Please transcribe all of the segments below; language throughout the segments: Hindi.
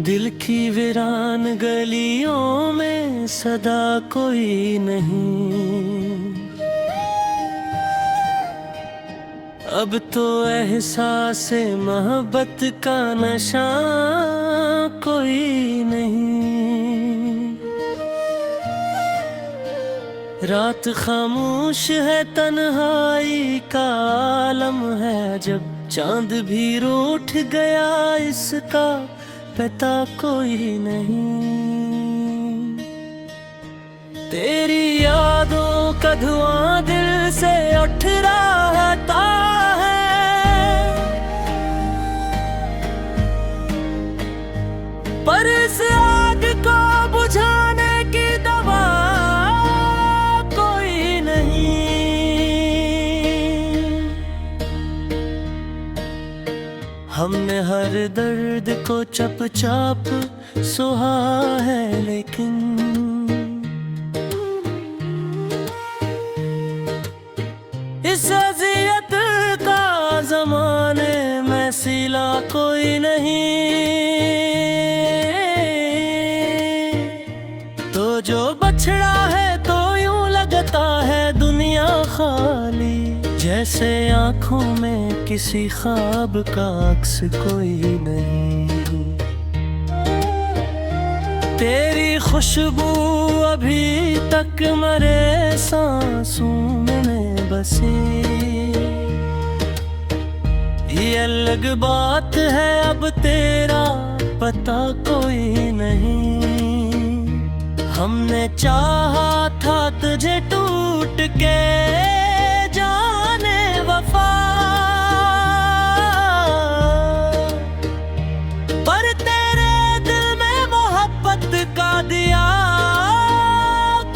दिल की वीरान गलियों में सदा कोई नहीं। अब तो एहसास मोहब्बत का नशा कोई नहीं। रात खामोश है, तन्हाई का आलम है। जब चांद भी रूठ गया, इसका पता कोई नहीं। तेरी यादों का धुआं दिल से उठ रहता है, पर इस आग को बुझाने की दवा कोई नहीं। हमने हर दर्द को चुपचाप सुहा है, लेकिन इस अज़ियत का ज़माने में सिला कोई नहीं। तो जो बछड़ा है तो यूं लगता है दुनिया खाली, जैसे आँखों में किसी ख्वाब का अक्स कोई नहीं। तेरी खुशबू अभी तक मरे सांसों में बसी। ये अलग बात है, अब तेरा पता कोई नहीं। हमने चाहा था तुझे टूट के जाने वफा, पर तेरे दिल में मोहब्बत का दिया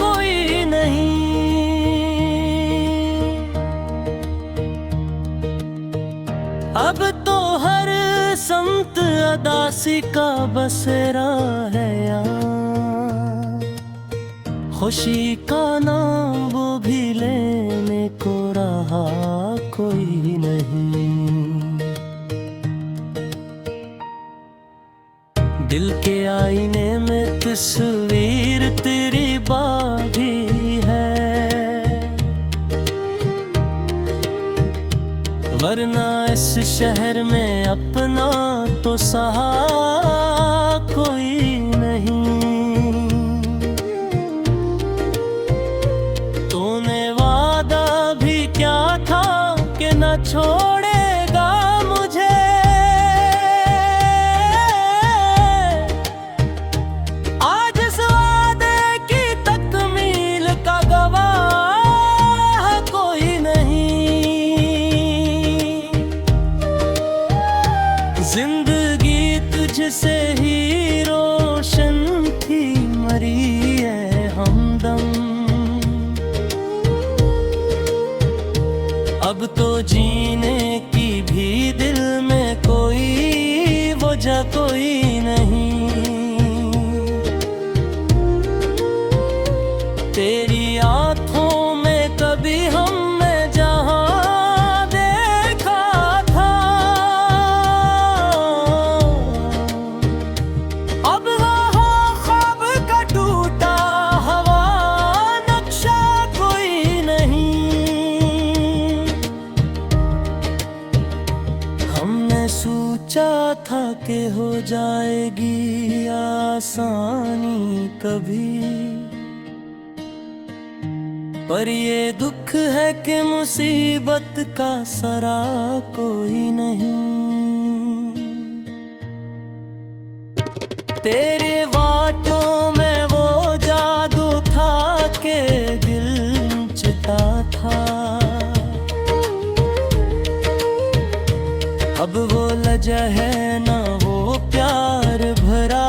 कोई नहीं। अब तो हर संत अदासी का बसेरा है यहाँ। खुशी का नाम वो भी लेने को रहा कोई नहीं। दिल के आईने में तस्वीर तेरी बाधी है, वरना इस शहर में अपना तो सहा कोई नहीं। तूने वादा भी क्या था कि न छोड़ेगा मुझे, आज इस वादे की तकमील का गवाह कोई नहीं। जिंदगी तुझसे ही रोशन थी, मरी है हमदम। अब तो जीने की भी दिल में कोई वजह कोई नहीं। तेरी आँखों में कभी हमने जहां देखा था, अब वहाँ ख्वाब का टूटा हवा नक्शा कोई नहीं। हमने सोचा था कि हो जाएगी आसानी कभी, पर ये दुख है कि मुसीबत का सरा कोई नहीं। तेरे वाटों में वो जादू था कि दिल चिता था, अब वो लजा है ना वो प्यार भरा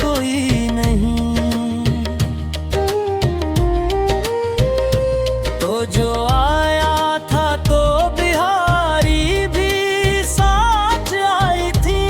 कोई नहीं। तो जो आया था तो बिहारी भी साथ आई थी,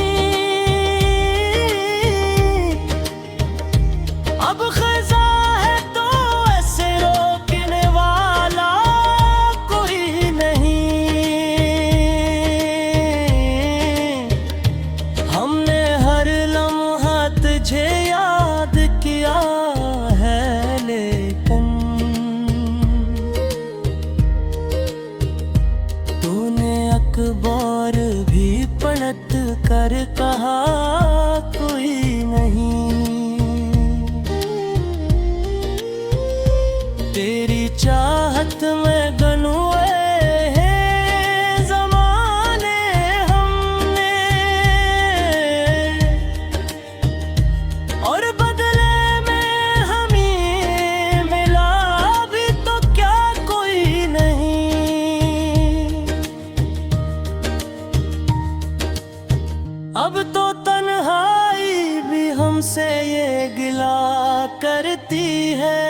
करती है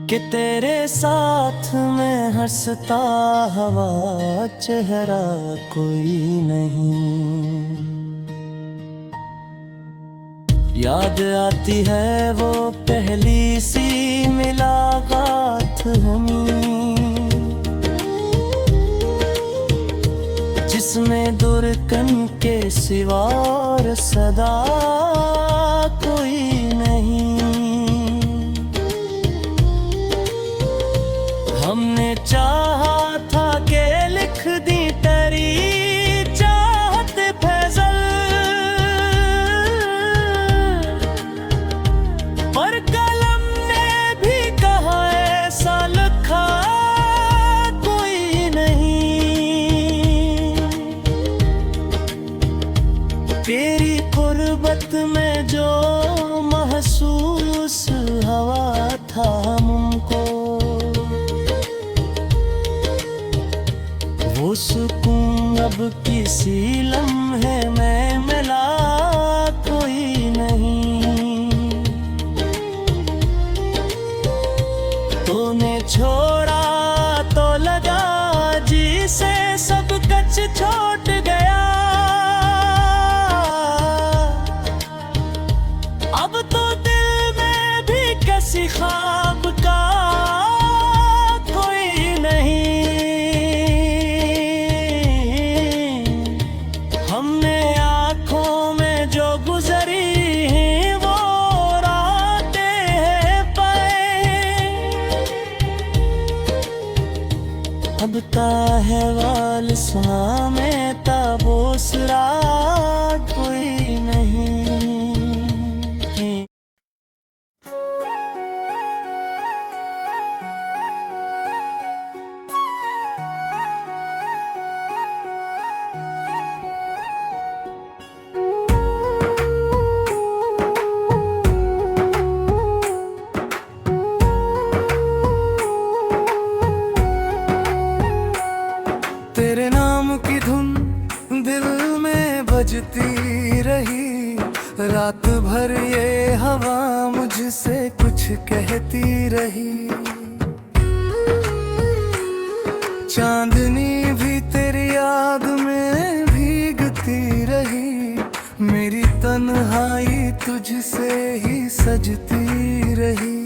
कि तेरे साथ में हंसता हवा चेहरा कोई नहीं। याद आती है वो पहली सी मुलाकात हमें, जिसमें दुर्कन के सिवा और सदा कोई नहीं। हमने चाहा था कि लिख दी तेरी चाहत फैजल, पर कलम ने भी कहा ऐसा लिखा कोई नहीं। तेरी गुर्बत में जो महसूस हवा था हमको, वो सुकून अब किसी लम्हे में मिला कोई नहीं। तूने छोड़ा तो लगा जी से सब कुछ छूट गया, अब तो दिल में भी किसी ख्वाब का कोई नहीं। हमने आँखों में जो गुजरी वो रातें पाए, अब ताहवाल सामे ताबोसरा कोई नहीं। तेरे नाम की धुन दिल में बजती रही, रात भर ये हवा मुझसे कुछ कहती रही। चांदनी भी तेरी याद में भीगती रही, मेरी तन्हाई तुझसे ही सजती रही।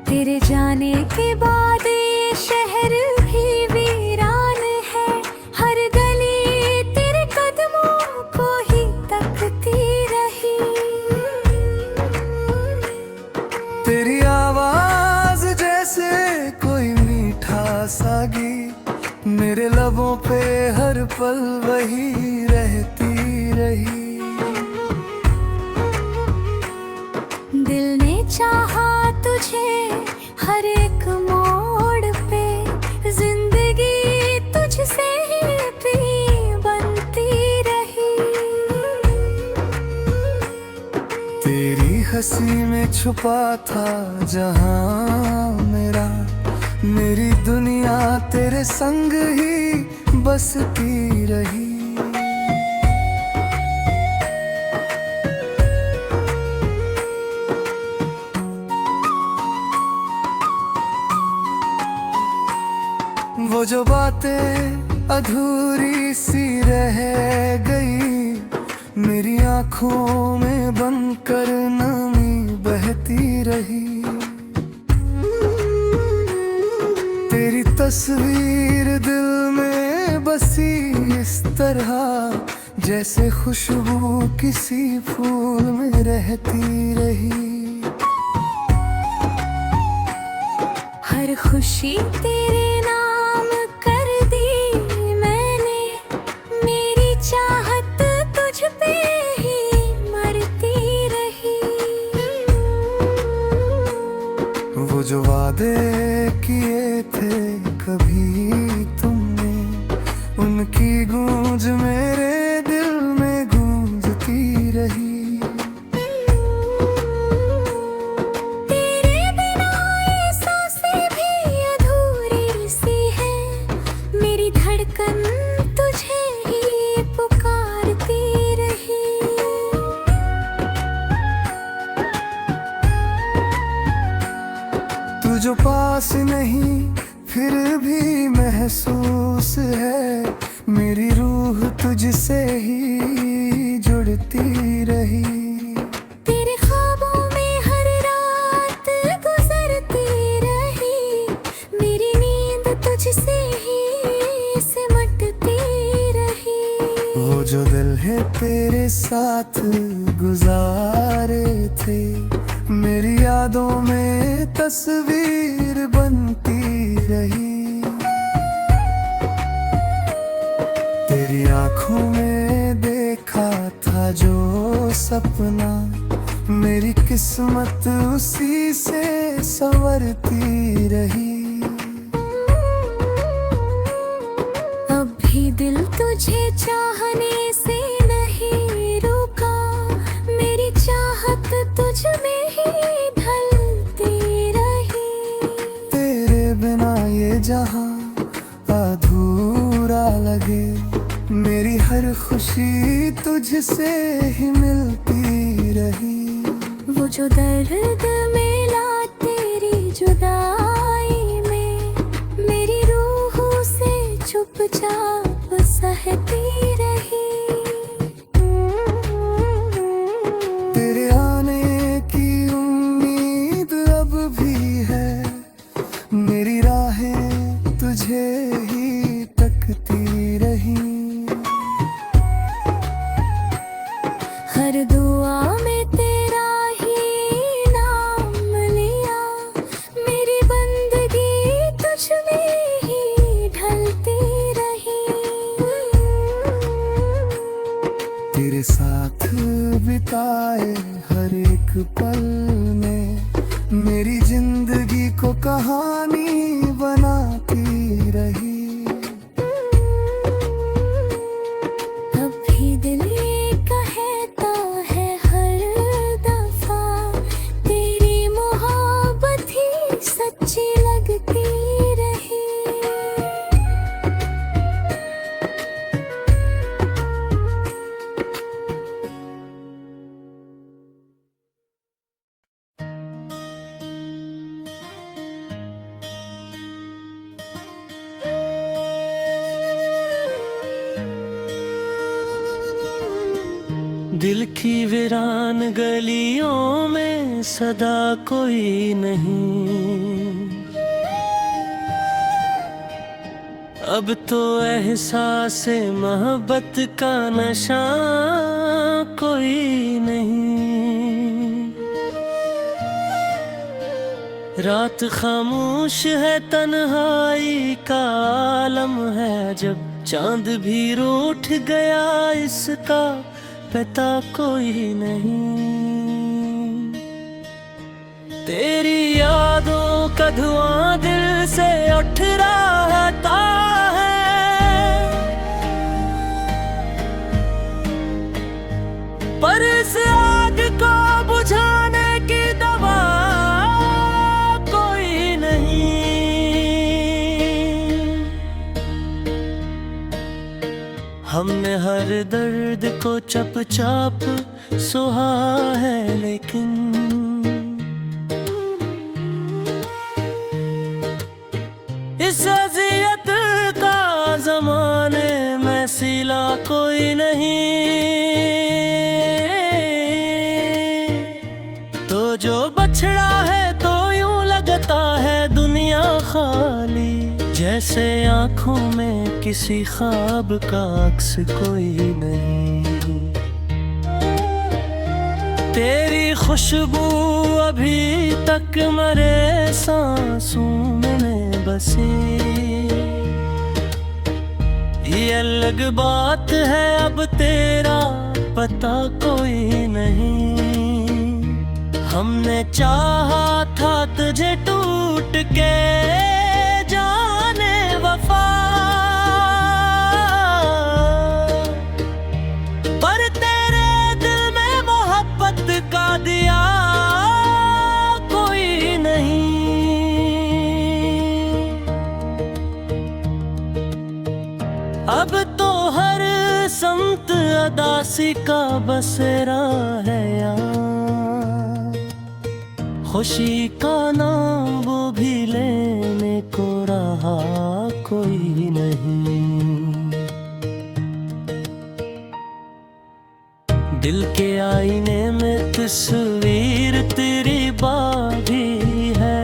तेरे जाने के बाद ये शहर भी वीरान है, हर गली तेरे कदमों को ही तकती रही। तेरी आवाज जैसे कोई मीठा सा गीत, मेरे लबों पे हर पल वही रहती रही। दिल ने चाहा तुझे हर एक मोड़ पे, जिंदगी तुझसे ही भी बनती रही। तेरी हंसी में छुपा था जहां मेरा, मेरी दुनिया तेरे संग ही बसती रही। वो जो बातें अधूरी सी रह गई, मेरी आँखों में बनकर नमी बहती रही। तेरी तस्वीर दिल में बसी इस तरह, जैसे खुशबू किसी फूल में रहती रही। हर खुशी तेरे नाम कर दी मैंने, मेरी चाहत तुझ पे ही मरती रही। वो जो वादे किए थे कभी तुमने, उनकी गूंज मेरे दिल में गूंजती रही। तेरे बिना ये सांसें भी अधूरी जो पास नहीं फिर भी महसूस है, मेरी रूह तुझसे ही जुड़ती रही। तेरे ख्वाबों में हर रात गुजरती रही, मेरी नींद तुझसे ही सिमटती रही। वो जो दिल है तेरे साथ गुजारे थे, मेरी यादों में तस्वीर बनती रही। तेरी आंखों में देखा था जो सपना, मेरी किस्मत उसी से संवरती रही। अब भी दिल तुझे चाहने से नहीं रुका, मेरी चाहत तुझ में ही ढलती रही। तेरे बिना ये जहां अधूरा लगे, मेरी हर खुशी तुझसे ही मिलती रही। वो जो दर्द मिला तेरी जुदाई में, मेरी रूह से चुपचाप सहती रही। तेरे आने की उम्मीद अब भी है, मेरी राहें तुझे ही तकती रही। हर दुआ में तेरा ही नाम लिया, मेरी बंदगी तुझ में ही ढलती रही। तेरे साथ बिताए हर एक पल ने मेरी जिंदगी को कहानी बनाती रही। अब भी दिल ये कहता है हर दफा, तेरी मोहब्बत ही सच्ची लगती रही। दिल की वीरान गलियों में सदा कोई नहीं, अब तो एहसास मोहब्बत का नशा कोई नहीं। रात खामोश है, तन्हाई का आलम है, जब चांद भी रूठ गया इसका पता कोई नहीं। तेरी यादों का धुआं दिल से उठ रहता है, पर इस आग को बुझाने की दवा कोई नहीं। हमने हर दर्द को चुपचाप सुहा है, लेकिन इस अज़ियत का ज़माने में सिला कोई नहीं। तो जो बछड़ा है तो यूं लगता है दुनिया खाली, जैसे आंखों में किसी ख्वाब का अक्स कोई नहीं। तेरी खुशबू अभी तक मरे सांसों में बसी, ये अलग बात है अब तेरा पता कोई नहीं। हमने चाहा था तुझे टूट के जाने वफा, पर तेरे दिल में मोहब्बत का दिया कोई नहीं। अब तो हर संत अदासी का बसेरा है यार, खुशी का नाम वो भी लेने को रहा कोई नहीं। दिल के आईने में तस्वीर तेरी बाधी है,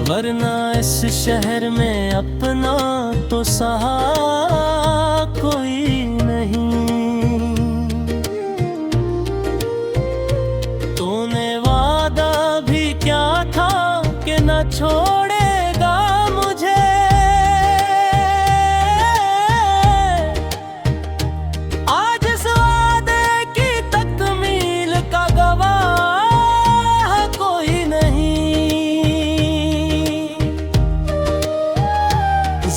वरना इस शहर में अपना तो सहा कोई नहीं। तूने वादा भी क्या था कि न छोड़ेगा मुझे, आज इस वादे की तकमील का गवाह कोई नहीं।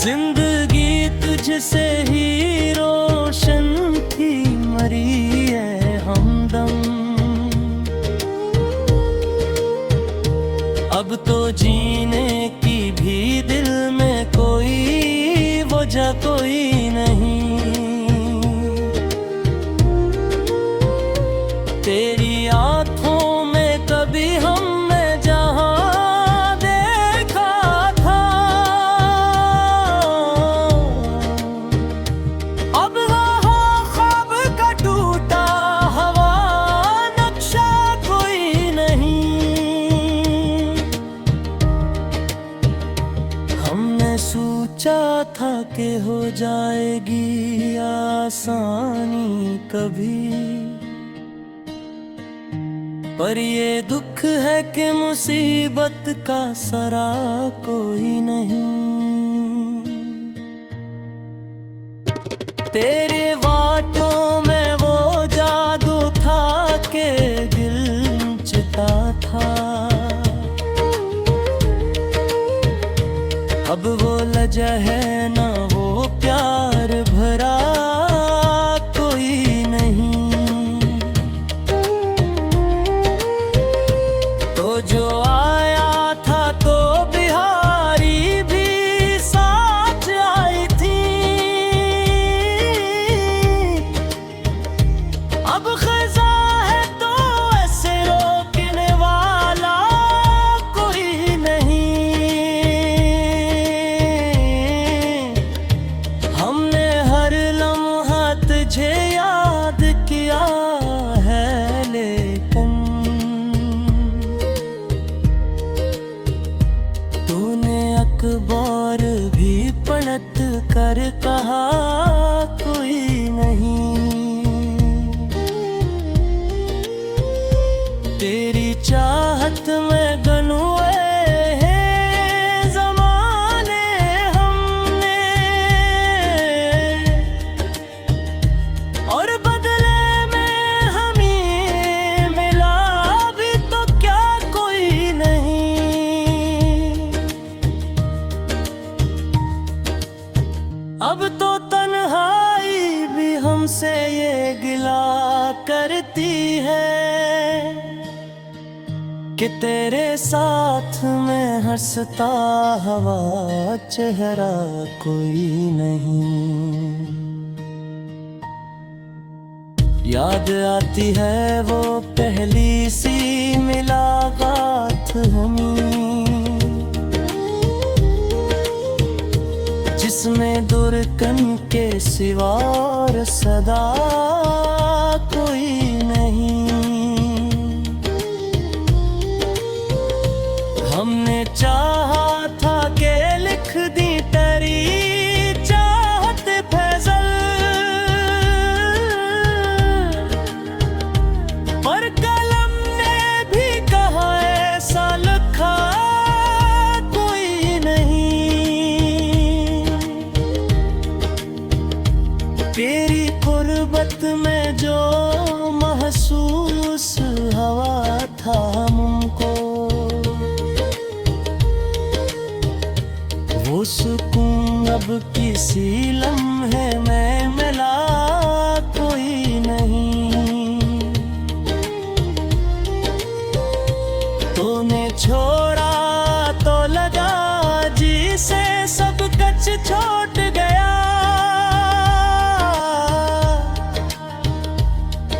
जिंदगी तुझसे ही रोशन थी, मरी है हमदम। अब तो जीने की भी दिल में कोई वजह कोई नहीं। तेरी आंखों में कभी हमने जहां देखा था, अब वहाँ ख्वाब का टूटा हवा नक्शा कोई नहीं। हमने सोचा था कि हो जाएगी आसानी कभी, पर ये दुख है कि मुसीबत का सरा कोई नहीं। तेरे बातों में वो जादू था कि दिल चिता था, अब वो लजा है ना वो प्यार भरा कोई नहीं। तो जो आया था तो बिहारी भी साथ आई थी, अब खज़ा है तो ऐसे रोकने वाला कोई नहीं। हमने हर लम्हा तुझे याद किया है, लेकिन तूने अखबार भी पलट कर कहा कोई नहीं। तेरी चाहत में गनुए हैं ज़माने हमने, और बदले में हमें मिला भी तो क्या कोई नहीं। अब तो तन्हाई भी हमसे ये गिला करती है कि तेरे साथ में हंसता हवा चेहरा कोई नहीं। याद आती है वो पहली सी मुलाकात हमें, जिसमें दुर्कन के सिवा और सदा कोई नहीं। हमने चाहा था कि लिख दी तेरी चाहत फैजल, पर कलम ने भी कहा ऐसा लिखा कोई नहीं। तेरी कुर्बत में जो महसूस हवा था हमको, वो सुकून अब किसी लम्हे में मिला कोई नहीं। तूने छोड़ा तो लगा जी से सब कुछ छूट गया,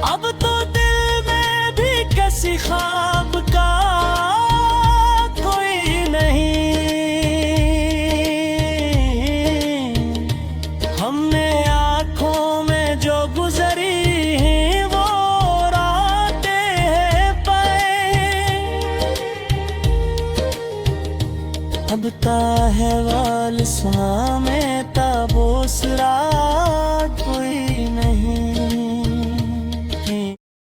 अब तो दिल लगता है वाल सामे ताबोसरा कोई नहीं।